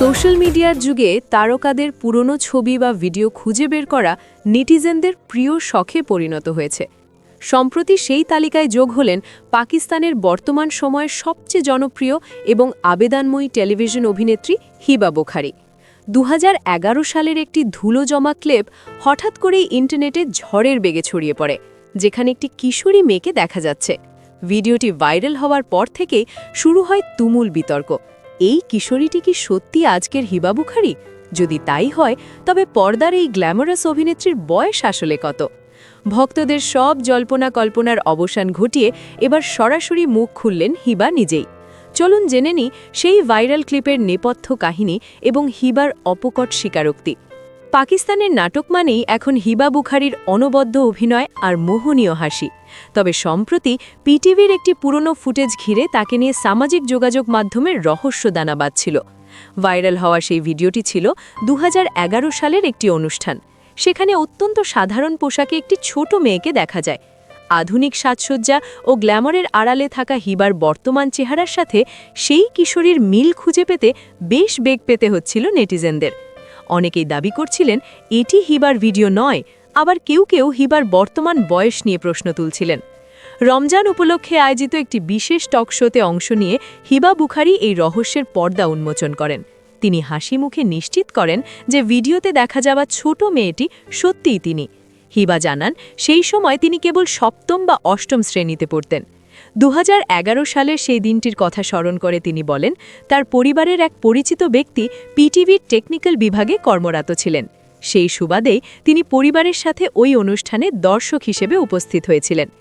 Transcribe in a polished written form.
Social মিডিয়ার যুগে তারকাদের পুরনো ছবি বা ভিডিও খুঁজে বের করা নেটিজেনদের প্রিয় শখে পরিণত হয়েছে। সম্প্রতি সেই তালিকায় যোগ হলেন পাকিস্তানের বর্তমান সময়ের সবচেয়ে জনপ্রিয় এবং আবেদনময়ী টেলিভিশন অভিনেত্রী হিবা বুখারী। 2011 সালের একটি ধুলো জমা ক্লিপ হঠাৎ করেই ইন্টারনেটে ঝড়ের বেগে ছড়িয়ে পড়ে, যেখানে একটি কিশোরী মেয়েকে দেখা যাচ্ছে। ভিডিওটি ভাইরাল হওয়ার পর থেকেই শুরু হয় তুমুল বিতর্ক। এই কিশোরীটি কি সত্যি আজকের হিবা বুখারী? যদি তাই হয়, তবে পর্দার এই গ্ল্যামারাস অভিনেত্রীর বয়স আসলে কত? ভক্তদের সব জল্পনা কল্পনার অবসান ঘটিয়ে এবার সরাসরি মুখ খুললেন হিবা নিজেই। চলুন জেনে নিই সেই ভাইরাল ক্লিপের নেপথ্য কাহিনী এবং হিবার অপকট স্বীকারোক্তি। পাকিস্তানের নাটক মানেই এখন হিবা বুখারীর অনবদ্য অভিনয় আর মোহনীয় হাসি। তবে সম্প্রতি পিটিভির একটি পুরনো ফুটেজ ঘিরে তাকে নিয়ে সামাজিক যোগাযোগ মাধ্যমের রহস্য দানা বাঁধছিল। ভাইরাল হওয়া সেই ভিডিওটি ছিল 2011 সালের একটি অনুষ্ঠান। সেখানে অত্যন্ত সাধারণ পোশাকে একটি ছোট মেয়েকে দেখা যায়। আধুনিক সাজসজ্জা ও গ্ল্যামারের আড়ালে থাকা হিবার বর্তমান চেহারার সাথে সেই কিশোরীর মিল খুঁজে পেতে বেশ বেগ পেতে হচ্ছিল নেটিজেনদের। অনেকেই দাবি করছিলেন এটি হিবার ভিডিও নয়, আবার কেউ কেউ হিবার বর্তমান বয়স নিয়ে প্রশ্ন তুলছিলেন। রমজান উপলক্ষে আয়োজিত একটি বিশেষ টক শোতে অংশ নিয়ে হিবা বুখারী এই রহস্যের পর্দা উন্মোচন করেন। তিনি হাসি মুখে নিশ্চিত করেন যে ভিডিওতে দেখা যাওয়া ছোট মেয়েটি সত্যিই তিনি। হিবা জানান সেই সময় তিনি কেবল সপ্তম বা অষ্টম শ্রেণীতে পড়তেন। 2011 সালের সেই দিনটির কথা স্মরণ করে তিনি বলেন, তার পরিবারের এক পরিচিত ব্যক্তি পিটিভির টেকনিক্যাল বিভাগে কর্মরত ছিলেন। সেই সুবাদেই তিনি পরিবারের সাথে ওই অনুষ্ঠানে দর্শক হিসেবে উপস্থিত হয়েছিলেন।